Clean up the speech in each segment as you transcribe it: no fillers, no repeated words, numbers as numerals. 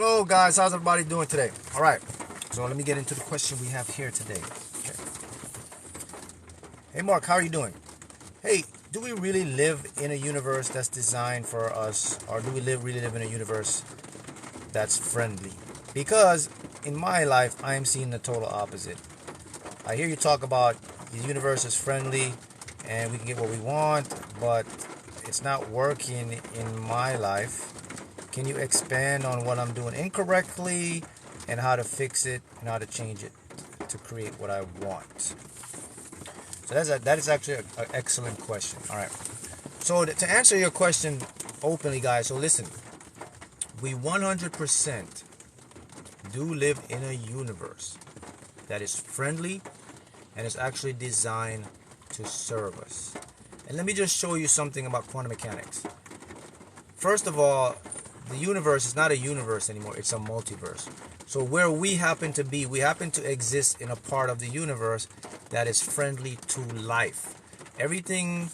Hello guys, how's everybody doing today? Alright, so let me get into the question we have here today. Okay. Hey Mark, how are you doing? Hey, do we really live in a universe that's designed for us, or do we really live in a universe that's friendly? Because in my life, I am seeing the total opposite. I hear you talk about the universe is friendly and we can get what we want, but it's not working in my life. Can you expand on what I'm doing incorrectly and how to fix it and how to change it to create what I want? So that is actually an excellent question. All right. So to answer your question openly, guys, so listen. We 100% do live in a universe that is friendly and is actually designed to serve us. And let me just show you something about quantum mechanics. First of all, the universe is not a universe anymore, it's a multiverse. So where we happen to be, we happen to exist in a part of the universe that is friendly to life. Everything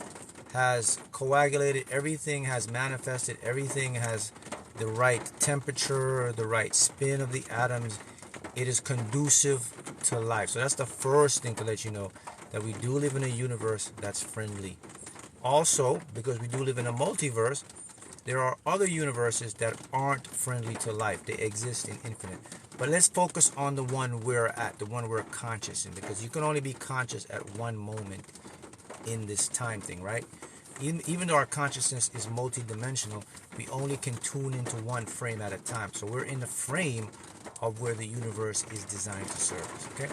has coagulated, everything has manifested, everything has the right temperature, the right spin of the atoms. It is conducive to life. So that's the first thing to let you know, that we do live in a universe that's friendly. Also, because we do live in a multiverse, there are other universes that aren't friendly to life. They exist in infinite. But let's focus on the one we're at, the one we're conscious in, because you can only be conscious at one moment in this time thing, right? Even though our consciousness is multidimensional, we only can tune into one frame at a time. So we're in the frame of where the universe is designed to serve us, okay?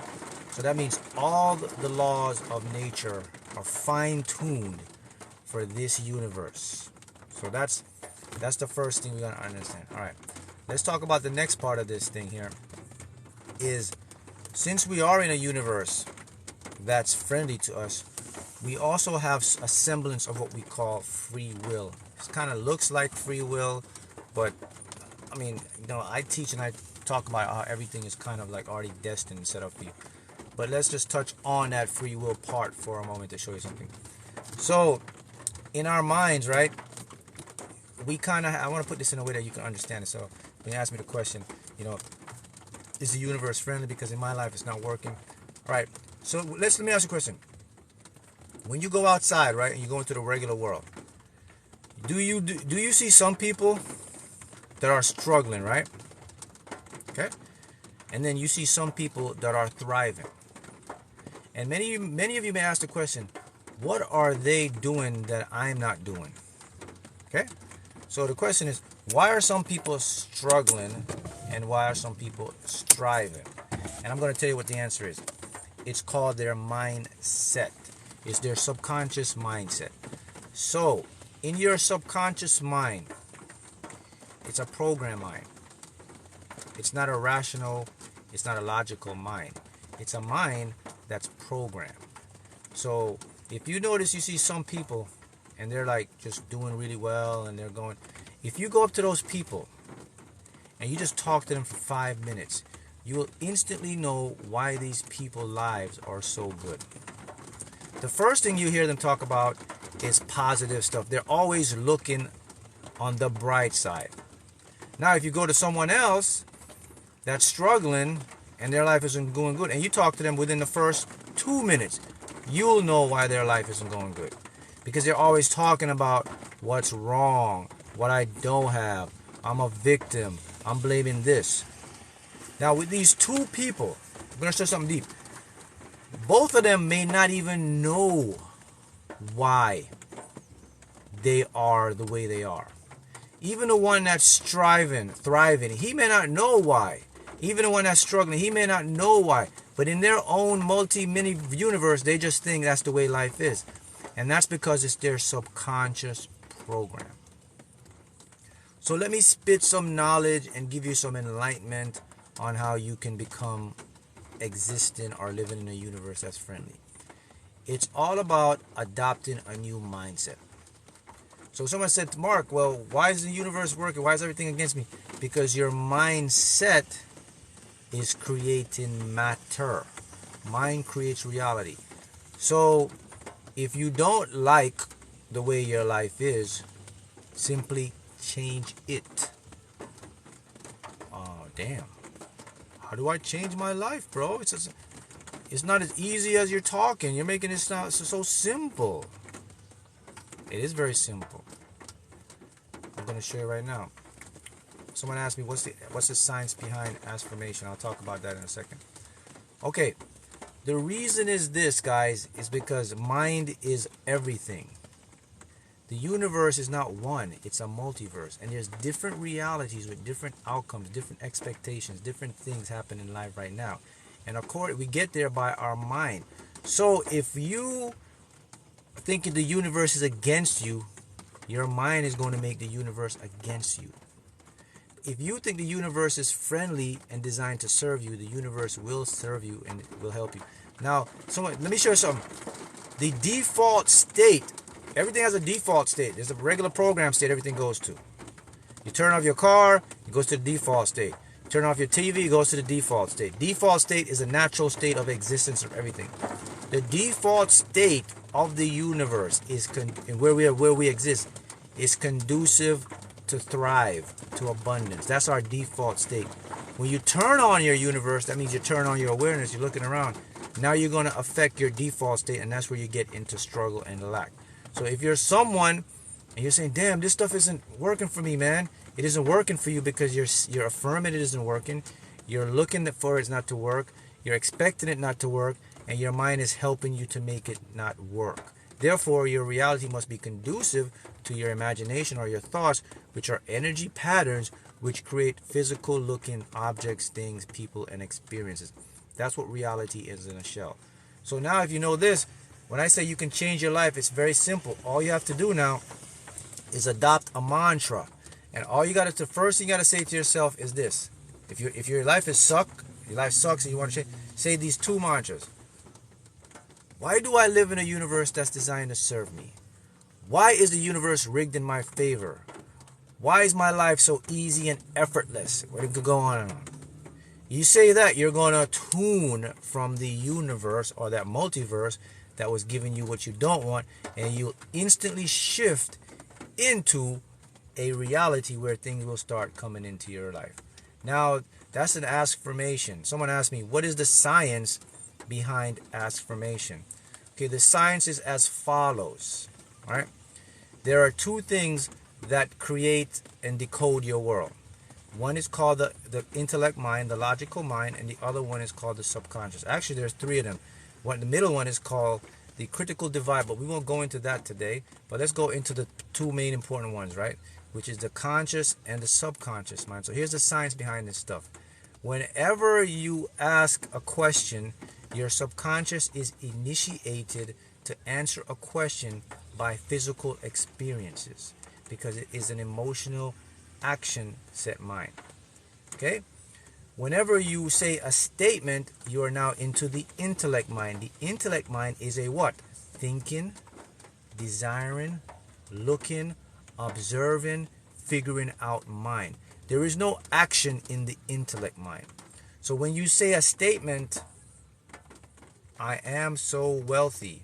So that means all the laws of nature are fine-tuned for this universe. So that's the first thing we gotta understand. All right, let's talk about the next part of this thing here. Is since we are in a universe that's friendly to us, we also have a semblance of what we call free will. It kind of looks like free will, but I mean, I teach and I talk about how everything is kind of like already destined and set up for you. But let's just touch on that free will part for a moment to show you something. So, in our minds, right? We kind of, I want to put this in a way that you can understand it. So when you ask me the question, is the universe friendly? Because in my life it's not working. All right. So let me ask you a question. When you go outside, right, and you go into the regular world, do you see some people that are struggling, right? Okay. And then you see some people that are thriving. And many of you may ask the question, what are they doing that I'm not doing? Okay. So the question is, why are some people struggling and why are some people striving? And I'm going to tell you what the answer is. It's called their mindset. It's their subconscious mindset. So, in your subconscious mind, it's a program mind. It's not a rational, it's not a logical mind. It's a mind that's programmed. So, if you notice, you see some people and they're like just doing really well and they're going, if you go up to those people and you just talk to them for 5 minutes, you will instantly know why these people's lives are so good. The first thing you hear them talk about is positive stuff. They're always looking on the bright side. Now, if you go to someone else that's struggling and their life isn't going good, and you talk to them within the first 2 minutes, you'll know why their life isn't going good. Because they're always talking about what's wrong, what I don't have, I'm a victim, I'm blaming this. Now with these two people, I'm going to show something deep. Both of them may not even know why they are the way they are. Even the one that's striving, thriving, he may not know why. Even the one that's struggling, he may not know why. But in their own mini universe, they just think that's the way life is. And that's because it's their subconscious program. So let me spit some knowledge and give you some enlightenment on how you can become existing or living in a universe that's friendly. It's all about adopting a new mindset. So someone said, Mark, well, why is the universe working? Why is everything against me? Because your mindset is creating matter. Mind creates reality. So if you don't like the way your life is, simply change it. damn, how do I change my life, bro? It's not as easy as you're talking. You're making it sound so simple. It is very simple. I'm going to show you right now. Someone asked me, what's the science behind affirmation? I'll talk about that in a second. Okay, the reason is this, guys, is because mind is everything. The universe is not one, it's a multiverse. And there's different realities with different outcomes, different expectations, different things happen in life right now. And of course, we get there by our mind. So if you think the universe is against you, your mind is going to make the universe against you. If you think the universe is friendly and designed to serve you, the universe will serve you and it will help you. Now, let me show you something. The default state, everything has a default state. There's a regular program state everything goes to. You turn off your car, it goes to the default state. Turn off your TV, it goes to the default state. Default state is a natural state of existence of everything. The default state of the universe is where we exist is conducive to thrive, to abundance. That's our default state. When you turn on your universe, that means you turn on your awareness, you're looking around. Now you're going to affect your default state, and that's where you get into struggle and lack. So if you're someone and you're saying, damn, this stuff isn't working for me, man. It isn't working for you because you're affirming it isn't working. You're looking for it not to work. You're expecting it not to work, and your mind is helping you to make it not work. Therefore, your reality must be conducive to your imagination or your thoughts, which are energy patterns which create physical looking objects, things, people, and experiences. That's what reality is in a shell. So now if you know this, when I say you can change your life, it's very simple. All you have to do now is adopt a mantra. And all you got to, the first thing you got to say to yourself is this. If your life sucks and you want to change, say these two mantras. Why do I live in a universe that's designed to serve me? Why is the universe rigged in my favor? Why is my life so easy and effortless? What could go on and on. You say that, you're going to tune from the universe or that multiverse that was giving you what you don't want, and you'll instantly shift into a reality where things will start coming into your life. Now, that's an affirmation. Someone asked me, what is the science behind affirmation? Okay, the science is as follows. All right, there are two things that create and decode your world. One is called the intellect mind, the logical mind, and the other one is called the subconscious. Actually, there's three of them. The middle one is called the critical divide, but we won't go into that today. But let's go into the two main important ones, right? Which is the conscious and the subconscious mind. So here's the science behind this stuff. Whenever you ask a question, your subconscious is initiated to answer a question by physical experiences because it is an emotional action set mind. Okay? Whenever you say a statement, you are now into the intellect mind. The intellect mind is a what? Thinking, desiring, looking, observing, figuring out mind. There is no action in the intellect mind. So when you say a statement, I am so wealthy,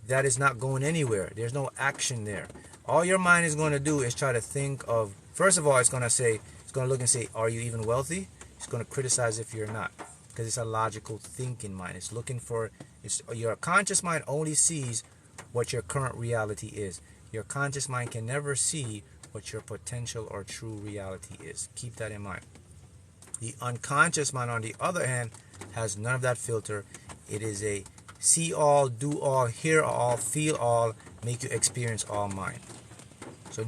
that is not going anywhere. There's no action there. All your mind is going to do is try to think of, first of all, it's going to look and say, are you even wealthy? It's going to criticize if you're not, because it's a logical thinking mind. It's looking for, your conscious mind only sees what your current reality is. Your conscious mind can never see what your potential or true reality is. Keep that in mind. The unconscious mind, on the other hand, has none of that filter. It is a see all, do all, hear all, feel all, make you experience all mind. So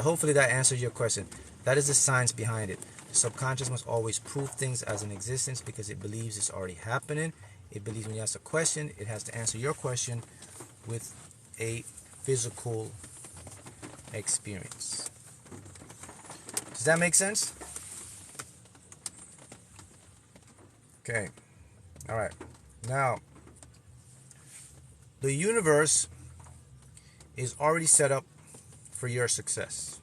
hopefully that answers your question. That is the science behind it. The subconscious must always prove things as an existence because it believes it's already happening. It believes when you ask a question, it has to answer your question with a physical experience. Does that make sense? Okay. All right. Now, the universe is already set up for your success.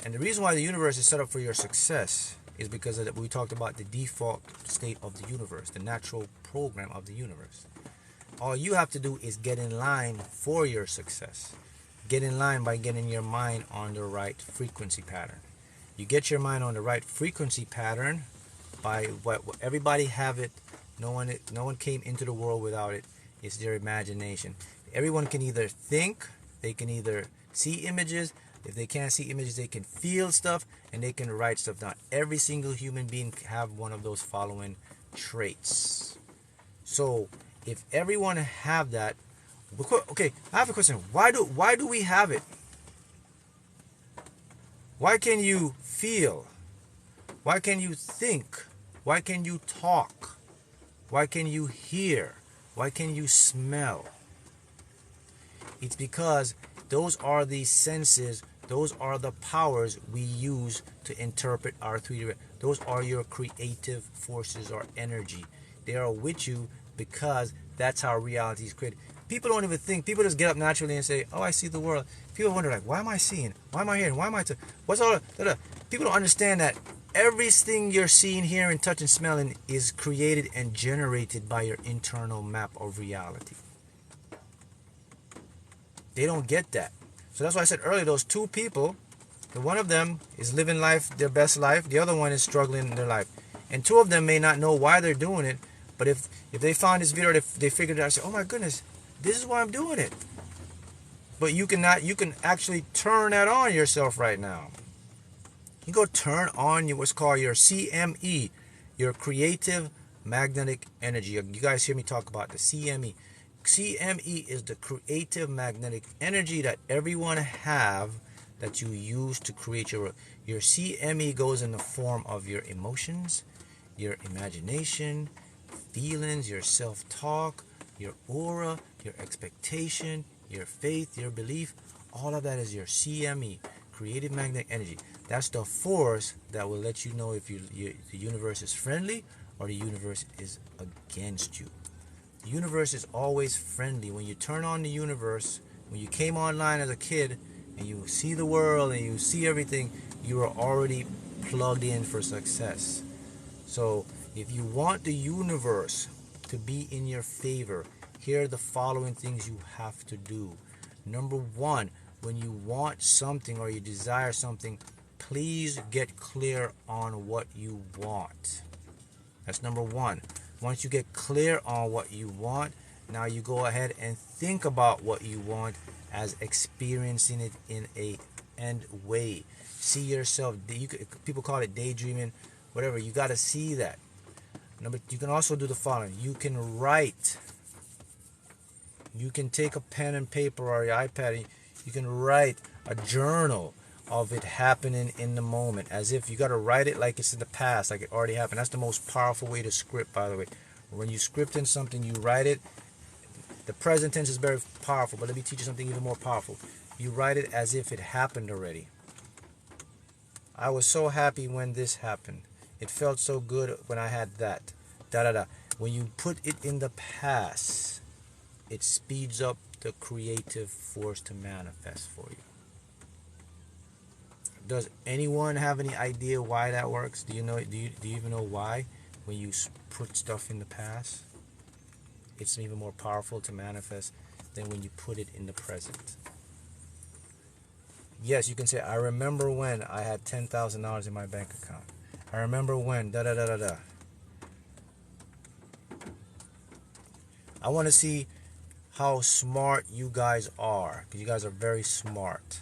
And the reason why the universe is set up for your success is because we talked about the default state of the universe, the natural program of the universe. All you have to do is get in line for your success. Get in line by getting your mind on the right frequency pattern. You get your mind on the right frequency pattern by what everybody have it. No one came into the world without it. It's their imagination. Everyone can either think, they can either see images. If they can't see images, they can feel stuff, and they can write stuff down. Every single human being have one of those following traits. So if everyone have that, okay, I have a question. Why do we have it? Why can you feel? Why can you think? Why can you talk? Why can you hear? Why can you smell? It's because those are the senses, those are the powers we use to interpret our 3D. Those are your creative forces or energy. They are with you because that's how reality is created. People don't even think. People just get up naturally and say, "Oh, I see the world." People wonder, like, "Why am I seeing? Why am I hearing? Why am I? What's all?" People don't understand that everything you're seeing, hearing, touching, smelling is created and generated by your internal map of reality. They don't get that. So that's why I said earlier, those two people, the one of them is living life, their best life. The other one is struggling in their life. And two of them may not know why they're doing it. But if they found this video, they figured it out, say, "Oh my goodness, this is why I'm doing it." But you can actually turn that on yourself right now. You go turn on what's called your CME, your creative magnetic energy. You guys hear me talk about the CME. CME is the creative magnetic energy that everyone have, that you use to create your CME. Goes in the form of your emotions, your imagination, feelings, your self-talk, your aura, your expectation, your faith, your belief. All of that is your CME, creative magnetic energy. That's the force that will let you know if the universe is friendly or the universe is against you. The universe is always friendly. When you turn on the universe, when you came online as a kid and you see the world and you see everything, you are already plugged in for success. So if you want the universe to be in your favor, here are the following things you have to do. Number one, when you want something or you desire something, please get clear on what you want. That's number one. Once you get clear on what you want, now you go ahead and think about what you want as experiencing it in a end way. See yourself. People call it daydreaming, whatever. You got to see that. You can also do the following. You can write. You can take a pen and paper or your iPad. You can write a journal of it happening in the moment, as if you got to write it like it's in the past, like it already happened. That's the most powerful way to script, by the way. When you script in something, you write it. The present tense is very powerful, but let me teach you something even more powerful. You write it as if it happened already. I was so happy when this happened. It felt so good when I had that. Da da da. When you put it in the past, it speeds up the creative force to manifest for you. Does anyone have any idea why that works? Do you know? Do you even know why? When you put stuff in the past, it's even more powerful to manifest than when you put it in the present. Yes, you can say, "I remember when I had $10,000 in my bank account. I remember when da da da da da." I want to see how smart you guys are, because you guys are very smart.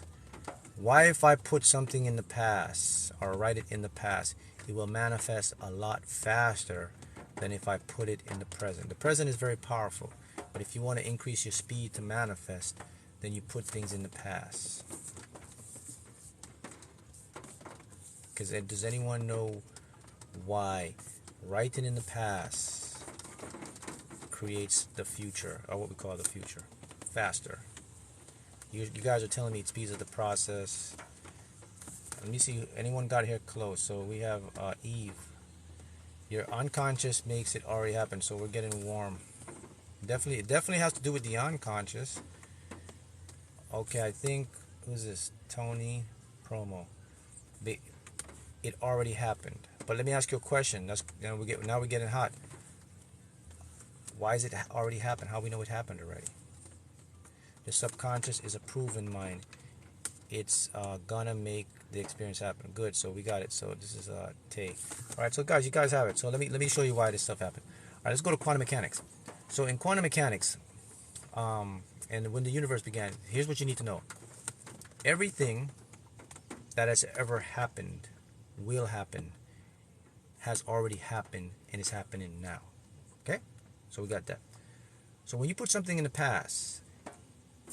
Why, if I put something in the past or write it in the past, it will manifest a lot faster than if I put it in the present. The present is very powerful, but if you want to increase your speed to manifest, then you put things in the past. Because does anyone know why writing in the past creates the future, or what we call the future, faster? You guys are telling me it speeds up the process. Let me see. Anyone got here close? So we have Eve. Your unconscious makes it already happen. So we're getting warm. It definitely has to do with the unconscious. Okay, I think, who's this? Tony Promo. It already happened. But let me ask you a question. Now we're getting hot. Why is it already happened? How we know it happened already? The subconscious is a proven mind. it's gonna make the experience happen. Good, so we got it. So this is take. All right, so guys, you guys have it. So let me show you why this stuff happened. All right, let's go to quantum mechanics. So in quantum mechanics, and when the universe began, here's what you need to know. Everything that has ever happened, will happen, has already happened, and is happening now. Okay? So we got that. So when you put something in the past,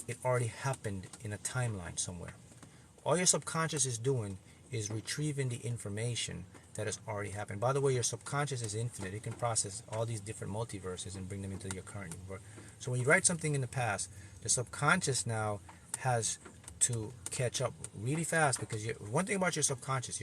it already happened in a timeline somewhere. All your subconscious is doing is retrieving the information that has already happened. By the way, your subconscious is infinite. It can process all these different multiverses and bring them into your current universe. So when you write something in the past, the subconscious now has to catch up really fast, because one thing about your subconscious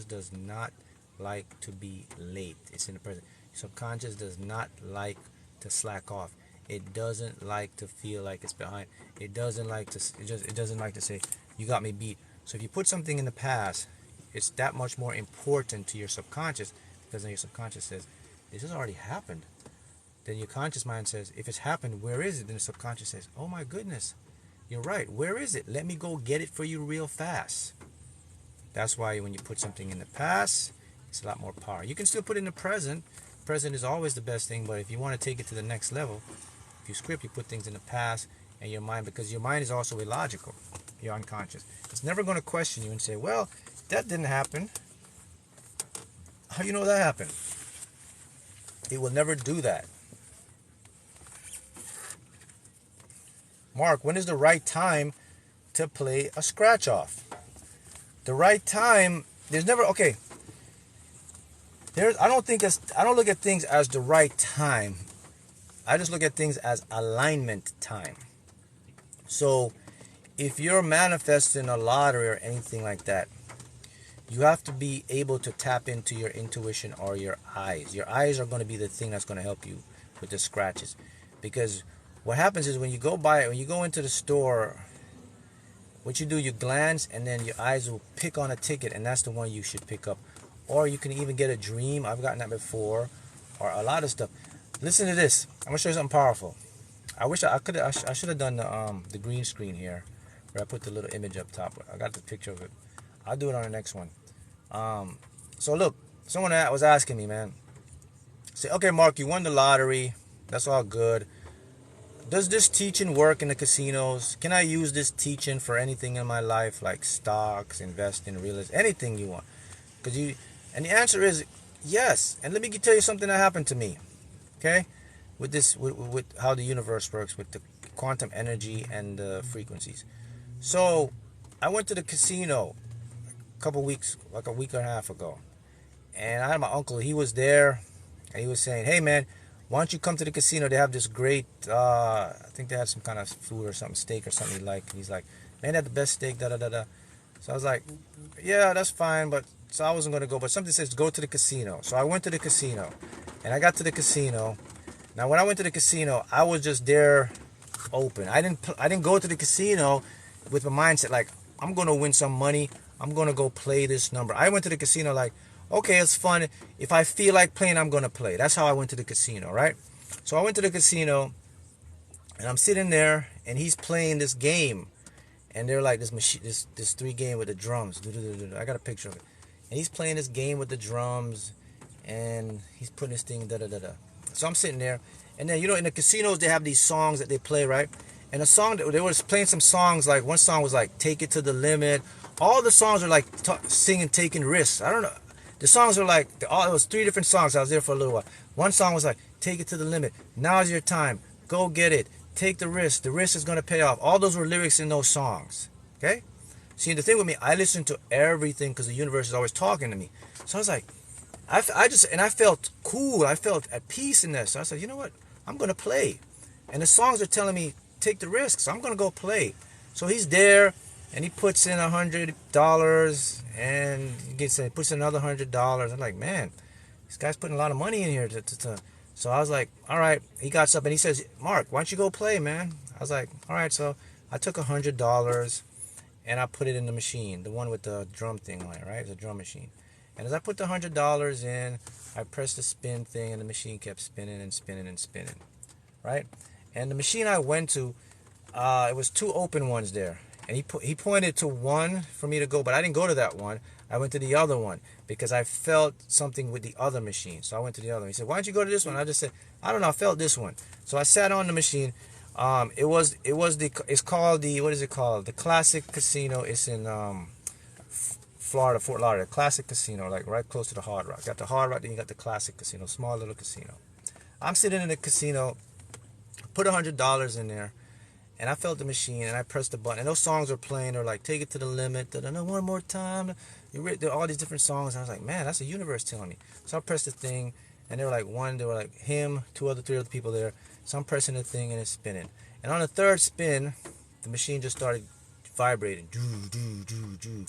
does not like to be late. It's in the present. Your subconscious does not like to slack off. It doesn't like to feel like it's behind. It doesn't like to. It doesn't like to say, "You got me beat." So if you put something in the past, it's that much more important to your subconscious, because then your subconscious says, "This has already happened." Then your conscious mind says, "If it's happened, where is it?" Then the subconscious says, "Oh my goodness, you're right. Where is it? Let me go get it for you real fast." That's why when you put something in the past, it's a lot more power. You can still put it in the present. Present is always the best thing, but if you want to take it to the next level, if you script, you put things in the past, and your mind, because your mind is also illogical, your unconscious. It's never going to question you and say, "Well, that didn't happen. How do you know that happened?" It will never do that. Mark, when is the right time to play a scratch off? The right time, there's never, okay. I don't look at things as the right time. I just look at things as alignment time. So if you're manifesting a lottery or anything like that, you have to be able to tap into your intuition or your eyes. Your eyes are going to be the thing that's going to help you with the scratches. Because what happens is when you go into the store, what you do, you glance, and then your eyes will pick on a ticket, and that's the one you should pick up. Or you can even get a dream. I've gotten that before, or a lot of stuff. Listen to this. I'm gonna show you something powerful. I wish I should have done the green screen here, where I put the little image up top. I got the picture of it. I'll do it on the next one. So look, someone that was asking me, man. Say, okay, Mark, you won the lottery. That's all good. Does this teaching work in the casinos? Can I use this teaching for anything in my life, like stocks, investing, real estate, anything you want? And the answer is yes. And let me tell you something that happened to me. Okay, with this, with how the universe works, with the quantum energy and the frequencies. So I went to the casino a couple weeks, like a week and a half ago, and I had my uncle. He was there, and he was saying, "Hey, man, why don't you come to the casino? They have this great, I think they had some kind of food or something, steak or something he liked." And he's like, "Man, they had the best steak, da da da da." So I was like, "Yeah, that's fine," but so I wasn't going to go. But something says go to the casino. So I went to the casino, and I got to the casino. Now, when I went to the casino, I was just there open. I didn't go to the casino with a mindset like, I'm going to win some money. I'm going to go play this number. I went to the casino like, okay, it's fun. If I feel like playing, I'm going to play. That's how I went to the casino, right? So I went to the casino, and I'm sitting there, and he's playing this game. And they're like this machine, this 3 game with the drums. I got a picture of it. And he's playing this game with the drums, and he's putting this thing, da da da da. So I'm sitting there, and then, in the casinos they have these songs that they play, right? And the song that they were playing, some songs, like one song was like "Take It to the Limit." All the songs are like singing, taking risks. I don't know. The songs are like, it was 3 different songs. I was there for a little while. One song was like, "Take it to the limit. Now's your time. Go get it. Take the risk. The risk is going to pay off." All those were lyrics in those songs. Okay? See, the thing with me, I listen to everything because the universe is always talking to me. So I was like, I felt cool. I felt at peace in this. So I said, you know what? I'm going to play. And the songs are telling me, take the risk. So I'm going to go play. So he's there, and he puts in $100, and he puts in another $100. I'm like, man, this guy's putting a lot of money in here. So I was like, all right. He got up, and he says, Mark, why don't you go play, man? I was like, all right. So I took $100, and I put it in the machine, the one with the drum thing on it, right? It's a drum machine. And as I put the $100 in, I pressed the spin thing, and the machine kept spinning and spinning and spinning, right? And the machine I went to, it was 2 open ones there. And he pointed to one for me to go, but I didn't go to that one. I went to the other one because I felt something with the other machine. So I went to the other one. He said, "Why don't you go to this one?" I just said, "I don't know. I felt this one." So I sat on the machine. It's called the, what is it called? The Classic Casino. It's in Florida, Fort Lauderdale. Classic Casino, like right close to the Hard Rock. Got the Hard Rock, then you got the Classic Casino, small little casino. I'm sitting in the casino, put $100 in there, and I felt the machine, and I pressed the button, and those songs were playing. They're like, "Take It to the Limit," "No One More Time." There are all these different songs, and I was like, man, that's a universe telling me. So I pressed the thing, and there were like him, three other people there. So I'm pressing the thing, and it's spinning. And on the third spin, the machine just started vibrating. Doo, doo, doo, doo.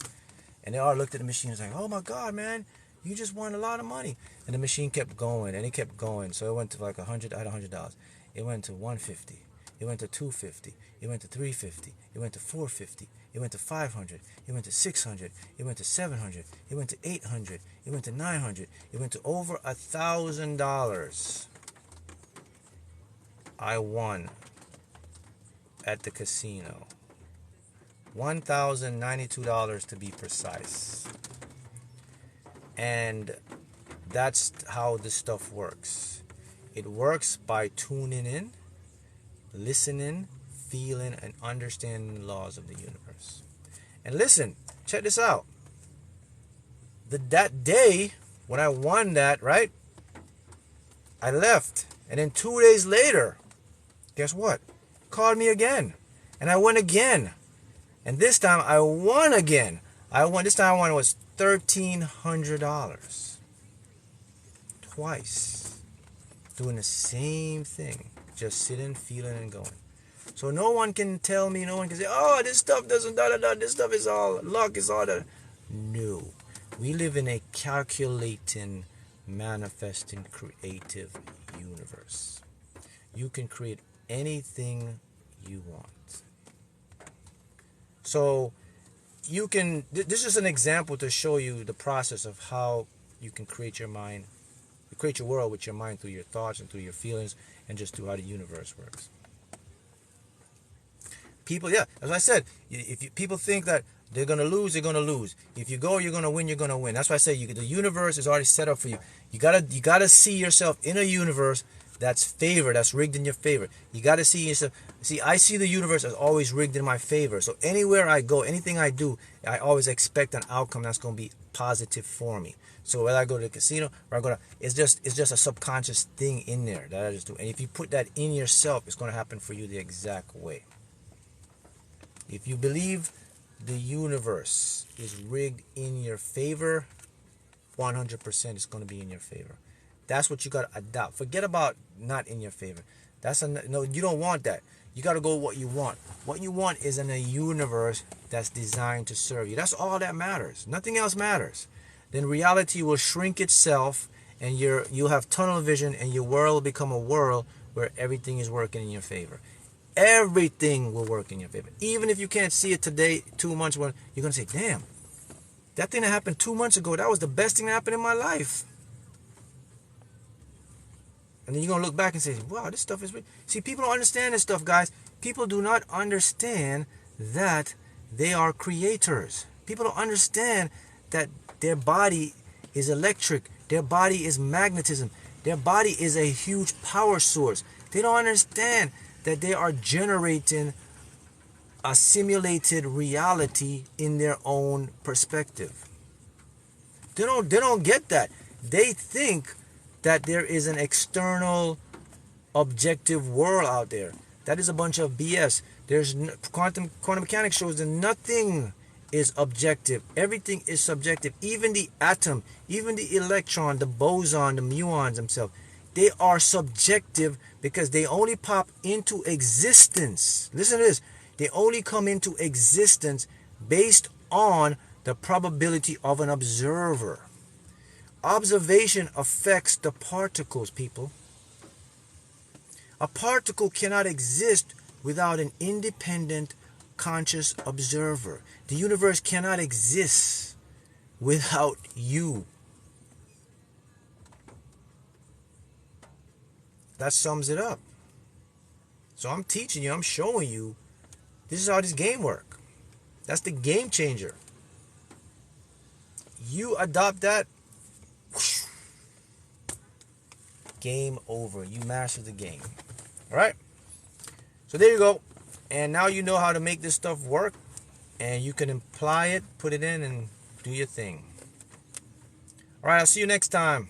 And they all looked at the machine and was like, "Oh my God, man, you just won a lot of money." And the machine kept going, and it kept going. So it went to like $100. I had $100. It went to $150. It went to $250. It went to $350. It went to $450. It went to $500. It went to $600. It went to $700. It went to $800. It went to $900. It went to over $1,000. I won at the casino. $1,092 to be precise. And that's how this stuff works. It works by tuning in, listening, feeling, and understanding the laws of the universe. And listen, check this out. That day when I won that, right? I left. And then 2 days later, guess what? Called me again. And I won again. And this time I won again. This time I won was $1,300. Twice. Doing the same thing. Just sitting, feeling, and going. So no one can tell me, no one can say, "Oh, this stuff doesn't, this stuff is all luck, is all that." No. We live in a calculating, manifesting, creative universe. You can create anything you want. So you can, this is an example to show you the process of how you can create your mind, create your world with your mind through your thoughts and through your feelings and just through how the universe works. People, yeah, as I said, people think that they're going to lose, they're going to lose. If you go, you're going to win, you're going to win. That's why I say the universe is already set up for you. You gotta see yourself in a universe that's favored, that's rigged in your favor. You got to see yourself. See, I see the universe as always rigged in my favor. So anywhere I go, anything I do, I always expect an outcome that's going to be positive for me. So whether I go to the casino or I go to, it's just a subconscious thing in there that I just do. And if you put that in yourself, it's going to happen for you the exact way. If you believe the universe is rigged in your favor, 100% it's going to be in your favor. That's what you got to adopt. Forget about not in your favor. No, you don't want that. You got to go with what you want. What you want is in a universe that's designed to serve you. That's all that matters. Nothing else matters. Then reality will shrink itself, and you'll have tunnel vision, and your world will become a world where everything is working in your favor. Everything will work in your favor. Even if you can't see it today, 2 months, you're going to say, "Damn, that thing that happened 2 months ago, that was the best thing that happened in my life." And then you're going to look back and say, "Wow, this stuff is..." See, people don't understand this stuff, guys. People do not understand that they are creators. People don't understand that their body is electric. Their body is magnetism. Their body is a huge power source. They don't understand that they are generating a simulated reality in their own perspective. They don't get that. They think that there is an external objective world out there. That is a bunch of BS. Quantum mechanics shows that nothing is objective. Everything is subjective. Even the atom, even the electron, the boson, the muons themselves, they are subjective because they only pop into existence. Listen to this. They only come into existence based on the probability of an observer. Observation affects the particles, people. A particle cannot exist without an independent, conscious observer. The universe cannot exist without you. That sums it up. So I'm teaching you, I'm showing you, this is how this game works. That's the game changer. You adopt that, game over. You master the game. All right? So there you go. And now you know how to make this stuff work. And you can apply it, put it in, and do your thing. All right, I'll see you next time.